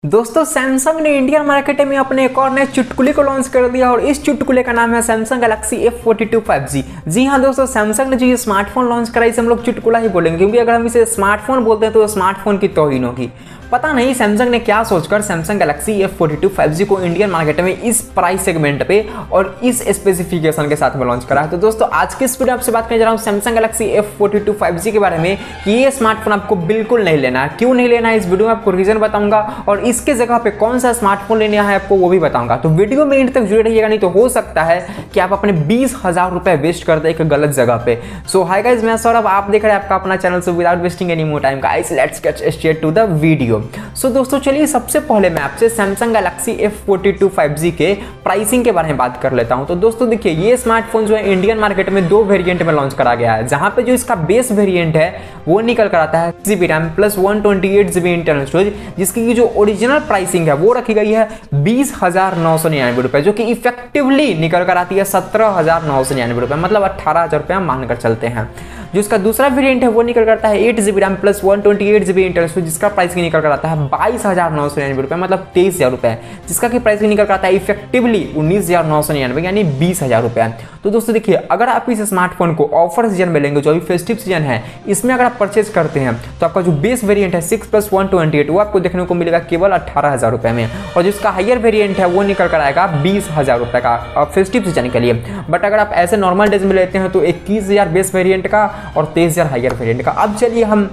दोस्तों सैमसंग ने Indian market में अपने एक और नए चुटकुले को लॉन्च कर दिया और इस चुटकुले का नाम है सैमसंग गैलेक्सी F42 5G। जी हाँ दोस्तों, सैमसंग ने जो ये स्मार्टफोन लॉन्च करा इसे हम लोग चुटकुला ही बोलेंगे, क्योंकि अगर हम इसे स्मार्टफोन बोलते हैं तो स्मार्टफोन की तौहीन होगी। पता नहीं सैमसंग ने क्या सोचकर सैमसंग गैलेक्सी F42 5G को इंडियन मार्केट में इस प्राइस सेगमेंट पे और इस स्पेसिफिकेशन के साथ में लॉन्च करा है। तो दोस्तों आज की इस वीडियो आपसे बात करने जा रहा हूँ सैमसंग गैलेक्सी F42 5G के बारे में कि ये स्मार्टफोन आपको बिल्कुल नहीं लेना है। क्यों नहीं लेना है इस वीडियो में आपको रीजन बताऊंगा और इसके जगह पे कौन सा स्मार्टफोन लेना है आपको वो भी बताऊंगा। तो वीडियो में एंड तक जुड़े रहिएगा, नहीं तो हो सकता है कि आप अपने 20,000 रुपए वेस्ट कर दे एक गलत जगह पे। सो हाय गाइस, मैं सौरभ, आप देख रहे हैं आपका अपना चैनल। So without wasting any more time guys, let's get straight to the video. So दोस्तों चलिए सबसे पहले मैं आपसे सैमसंग गैलेक्सी F42 5G के प्राइसिंग के बारे में बात कर लेता हूं। तो दोस्तों देखिए, ये स्मार्टफोन जो है इंडियन मार्केट में दो वेरिएंट में लॉन्च करा गया है, जहां पे जो इसका बेस वेरिएंट है वो निकल कर आता है 6GB RAM plus 128GB internal storage, जिसकी जो ओरिजिनल प्राइसिंग है वो रखी गई है 20,999 रुपए, जो कि इफेक्टिवली निकल कर आती है 17,999 रुपए, मतलब 18,000 रुपए मानकर चलते हैं। जो इसका दूसरा वेरिएंट है वो निकल करता है 8GB RAM plus 128GB internal storage, जिसका प्राइसिंग निकल कर आता है 22,999 रुपए, मतलब 23,000 रुपए, जिसका की प्राइसिंग निकल कर आता है इफेक्टिवली 19,999 यानी 20,000 रुपए। तो दोस्तों देखिए, अगर आप इस स्मार्टफोन को ऑफर सीजन में लेंगे, जो अभी फेस्टिव सीजन है, इसमें अगर आप परचेज करते हैं तो आपका जो बेस वेरिएंट है 6 + 128 वो आपको देखने को मिलेगा केवल 18,000 रुपए में, और जिसका हायर वेरिएंट है वो निकल कर आएगा 20,000 रुपए का फेस्टिव सीजन के लिए। बट अगर आप ऐसे नॉर्मल डेज में लेते हैं तो 21,000 बेस वेरिएंट का और 23,000 हायर वेरिएंट का। अब चलिए हम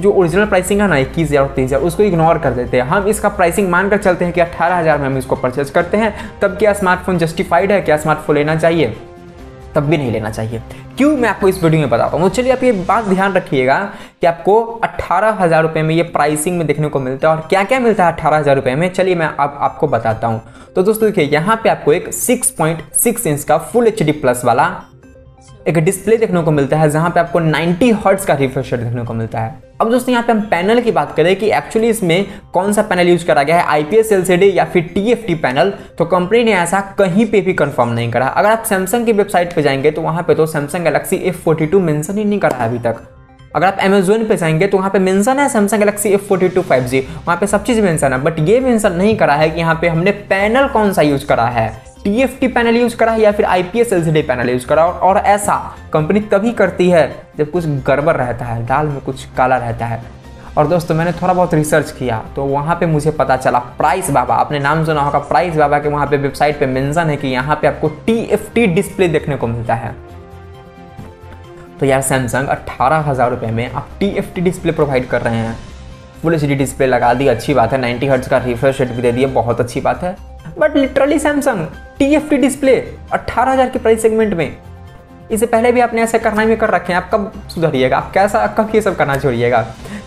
जो ओरिजिनल प्राइसिंग है ना 21,000 और 23,000 उसको इग्नोर कर देते हैं, हम इसका प्राइसिंग मानकर चलते हैं कि 18,000 में हम इसको परचेज करते हैं। तब क्या स्मार्टफोन जस्टिफाइड है? क्या स्मार्टफोन लेना चाहिए? तब भी नहीं लेना चाहिए। क्यों, मैं आपको इस वीडियो में बताता हूँ। चलिए आप ये बात ध्यान रखिएगा कि आपको 18,000 रुपए में ये प्राइसिंग में देखने को मिलता है, और क्या क्या मिलता है 18,000 रुपए में चलिए मैं आपको बताता हूँ। तो दोस्तों देखिए, यहाँ पे आपको एक 6.6 इंच का फुल HD प्लस वाला एक डिस्प्ले देखने को मिलता है, जहां पे आपको 90 हर्ट्ज का रिफ्रेश रेट देखने को मिलता है। अब दोस्तों यहाँ पे हम पैनल की बात करें कि एक्चुअली इसमें कौन सा पैनल यूज करा गया है, IPS LCD या फिर TFT पैनल, तो कंपनी ने ऐसा कहीं पे भी कंफर्म नहीं करा। अगर आप सैमसंग की वेबसाइट पे जाएंगे तो वहां पे तो सैमसंग गैलेक्सी F42 मेंशन ही नहीं करा है अभी तक। अगर आप Amazon पे जाएंगे तो वहाँ पे मेंशन है सैमसंग गैलेक्सी F42 5G, वहाँ पे सब चीज़ मेंशन है, बट ये मेंशन नहीं करा है कि यहाँ पे हमने पैनल कौन सा यूज करा है, TFT पैनल यूज करा है या फिर IPS LCD पैनल यूज करा। और ऐसा कंपनी तभी करती है जब कुछ गड़बड़ रहता है, दाल में कुछ काला रहता है। और दोस्तों मैंने थोड़ा बहुत रिसर्च किया तो वहाँ पे मुझे पता चला, प्राइस बाबा, आपने नाम सुना होगा प्राइस बाबा के, वहाँ पे वेबसाइट पे मेंशन है कि यहाँ पे आपको TFT डिस्प्ले देखने को मिलता है। तो यार सैमसंग 18,000 रुपये में आप TFT डिस्प्ले प्रोवाइड कर रहे हैं, फुल HD डिस्प्ले लगा दी, अच्छी बात है, 90 हर्ट्ज का रिफ्रेश रेट भी दे दिए, बहुत अच्छी बात है। But literally Samsung TFT display 18,000 के प्राइस सेगमेंट में, इससे पहले भी आपने ऐसे करना ही कर रखे हैं, आप कब सुधरिएगा? आप कैसा कब ये सब करना छोड़िएगा?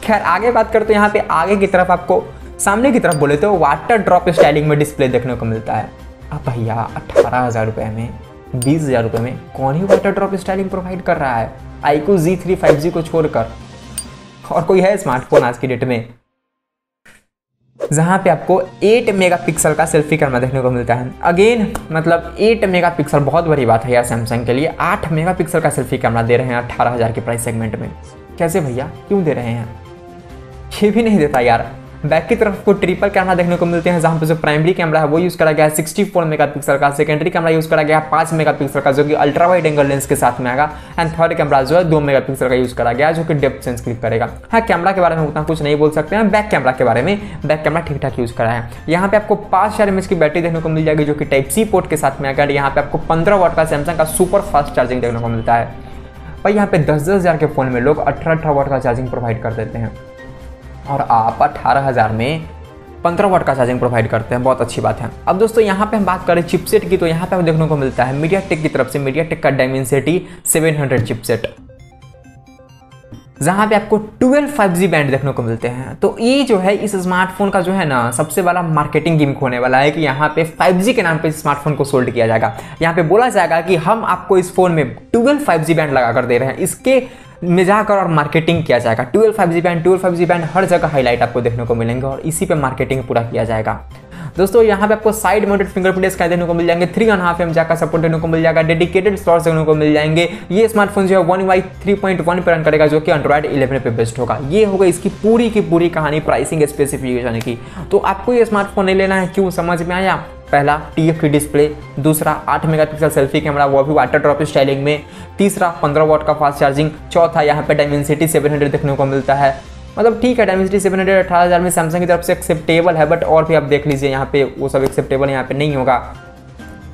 खैर आगे बात करते हैं। यहाँ पे आगे की तरफ आपको सामने की तरफ बोले तो वाटर ड्रॉप स्टाइलिंग में डिस्प्ले देखने को मिलता है। अब भैया 18,000 रुपये में 20,000 रुपये में कौन ही वाटर ड्रॉप स्टाइलिंग प्रोवाइड कर रहा है? iQOO Z3 5G को छोड़कर और कोई है स्मार्टफोन आज की डेट में जहां पे आपको 8 मेगापिक्सल का सेल्फी कैमरा देखने को मिलता है? अगेन मतलब 8 मेगापिक्सल बहुत बड़ी बात है यार सैमसंग के लिए। 8 मेगापिक्सल का सेल्फी कैमरा दे रहे हैं 18,000 के प्राइस सेगमेंट में। कैसे भैया, क्यों दे रहे हैं? ये भी नहीं देता यार। बैक की तरफ को ट्रिपल कैमरा देखने को मिलते हैं, जहां पे जो प्राइमरी कैमरा है वो यूज करा गया है 64 मेगापिक्सल का, सेकेंडरी कैमरा यूज करा गया है 5 मेगापिक्सल का, जो कि अल्ट्रा वाइड एंगल लेंस के साथ में आएगा, एंड थर्ड कैमरा जो है 2 मेगापिक्सल का यूज करा गया है, जो कि डेप्थ सेंस क्लिक करेगा। हाँ, कैमरा के बारे में उतना कुछ नहीं बोल सकते हैं। बैक कैमरा के बारे में, बैक कैमरा ठीक ठाक यूज करा है। यहाँ पे आपको 5000 mAh की बैटरी देखने को मिल जाएगी, जो कि टाइप-C पोर्ट के साथ में आएगा। यहाँ पे आपको 15 वाट का सैमसंग का सुपर फास्ट चार्जिंग देखने को मिलता है। भाई यहाँ पे 10,000 के फोन में लोग 18 वाट का चार्जिंग प्रोवाइड कर देते हैं, और आप 18,000 में 15 वाट का चार्जिंग प्रोवाइड करते हैं, बहुत अच्छी बात है। अब दोस्तों यहाँ पे हम बात करें चिपसेट की, तो यहाँ पे हमें देखने को मिलता है मीडियाटेक की तरफ से मीडियाटेक का डायमेंसिटी 700 चिपसेट, जहां पे आपको 12 5G बैंड देखने को मिलते हैं। तो ये जो है इस स्मार्टफोन का जो है ना सबसे बड़ा मार्केटिंग गिमिक होने वाला है कि यहाँ पे 5G के नाम पे इस स्मार्टफोन को सोल्ड किया जाएगा। यहाँ पे बोला जाएगा कि हम आपको इस फोन में 12 5G बैंड लगा कर दे रहे हैं, इसके में जाकर और मार्केटिंग किया जाएगा। 12 5G बैंड हर जगह हाईलाइट आपको देखने को मिलेंगे और इसी पे मार्केटिंग पूरा किया जाएगा। दोस्तों यहाँ पे आपको साइड माउंटेड फिंगरप्रिंट स्कैनर देखने को मिल जाएंगे, 3.5 mm जैक का सपोर्ट देखने को मिल जाएगा, डेडिकेटेड स्लॉट्स देखने को मिल जाएंगे। ये स्मार्टफोन जो है One UI 3.1 पे रन करेगा जो कि Android 11 पे बेस्ट होगा। ये होगा इसकी पूरी की पूरी कहानी प्राइसिंग स्पेसिफिकेशन की। तो आपको ये स्मार्टफोन नहीं लेना है, क्यों, समझ में आया? पहला TFT डिस्प्ले, दूसरा 8 मेगापिक्सल सेल्फी कैमरा वो भी वाटर ड्रॉप स्टाइलिंग में, तीसरा 15 वाट का फास्ट चार्जिंग, चौथा यहाँ पे डायमेंसिटी 700 देखने को मिलता है। मतलब ठीक है, डायमेंसिटी 700 18,000 में सैमसंग की तरफ से एक्सेप्टेबल है, बट और भी आप देख लीजिए यहाँ पे वो सब एक्सेप्टेबल यहाँ पे नहीं होगा।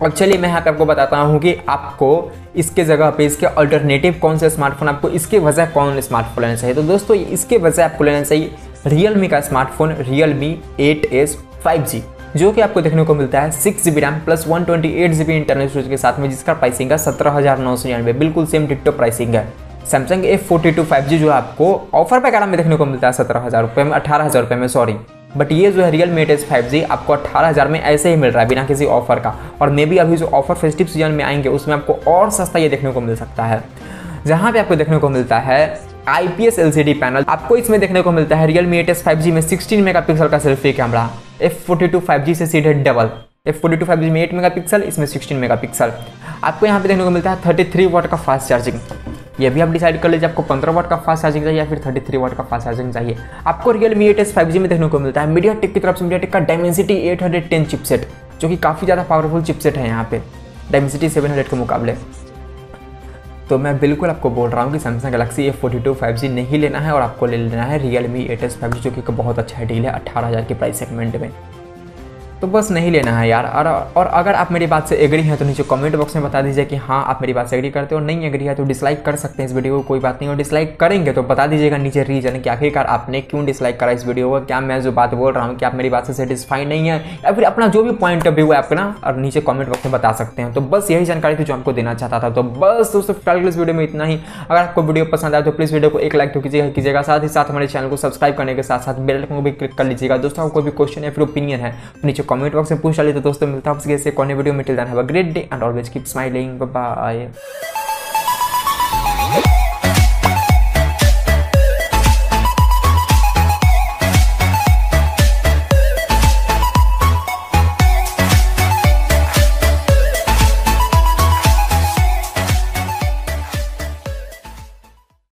और चलिए मैं यहाँ पे आपको बताता हूँ कि आपको इसके जगह पे इसके अल्टरनेटिव कौन से स्मार्टफोन, आपको इसके वजह कौन स्मार्टफोन लेना चाहिए। तो दोस्तों इसके वजह आपको लेना चाहिए रियलमी का स्मार्टफोन Realme 8S 5G, जो कि आपको देखने को मिलता है 6GB RAM plus 128GB internal storage के साथ में, जिसका प्राइसिंग है 17,999, बिल्कुल सेम डिट्टो प्राइसिंग है। सैमसंग F42 5G जो आपको ऑफर पैकेट में देखने को मिलता है 17,000 रुपये में, 18,000 रुपये में सॉरी, बट ये जो है Realme 8S 5G आपको 18,000 में ऐसे ही मिल रहा है बिना किसी ऑफर का। और मे भी अभी जो ऑफर फेस्टिव सीजन में आएंगे उसमें आपको और सस्ता ये देखने को मिल सकता है, जहाँ पे आपको देखने को मिलता है IPS LCD पैनल। आपको इसमें देखने को मिलता है Realme 8S 5G में 16 मेगापिक्सल का सेल्फी कैमरा, F42 5G से सीधे डबल, F42 5G में 8 मेगापिक्सल, इसमें 16 मेगापिक्सल। आपको यहाँ पे देखने को मिलता है 33 वाट का फास्ट चार्जिंग। ये भी आप डिसाइड कर लीजिए आपको 15 वाट का फास्ट चार्जिंग चाहिए या फिर 33 वाट का फास्ट चार्जिंग चाहिए। आपको Realme 8S 5G में देखने को मिलता है Mediatek की तरफ से Mediatek का Dimensity 810 चिपसेट, जो कि काफ़ी ज़्यादा पावरफुल चिपसेट है यहाँ पे Dimensity 700 के मुकाबले। तो मैं बिल्कुल आपको बोल रहा हूँ कि Samsung Galaxy F42 5G नहीं लेना है और आपको ले लेना है Realme 8S 5G, जो कि बहुत अच्छा डील है 18,000 के प्राइस सेगमेंट में। तो बस नहीं लेना है यार। और अगर आप मेरी बात से एग्री हैं तो नीचे कमेंट बॉक्स में बता दीजिए कि हाँ आप मेरी बात से एग्री करते हो, और नहीं एग्री है तो डिसलाइक कर सकते हैं इस वीडियो को, कोई बात नहीं। और डिसलाइक करेंगे तो बता दीजिएगा नीचे रीजन कि आखिरकार आपने क्यों डिसलाइक करा इस वीडियो को। क्या मैं जो बात बोल रहा हूँ कि आप मेरी बात से सेटिस्फाई नहीं है, या फिर अपना जो भी पॉइंट ऑफ व्यू है आपका ना, और नीचे कमेंट बॉक्स में बता सकते हैं। तो बस यही जानकारी थी जो आपको देना चाहता था। तो बस दोस्तों फिलहाल इस वीडियो में इतना ही। अगर आपको वीडियो पसंद आए तो प्लीज़ वीडियो को एक लाइक तो कीजिएगा, साथ ही साथ हमारे चैनल को सब्सक्राइब करने के साथ साथ बेल आइकन को भी क्लिक कर लीजिएगा। दोस्तों कोई भी क्वेश्चन या फिर ओपिनियन है नीचे कमेंट बॉक्स में पूछ डालिए। तो दोस्तों मिलता हूं आपसे एक और वीडियो में। Till then have a great day and always keep smiling. Bye bye.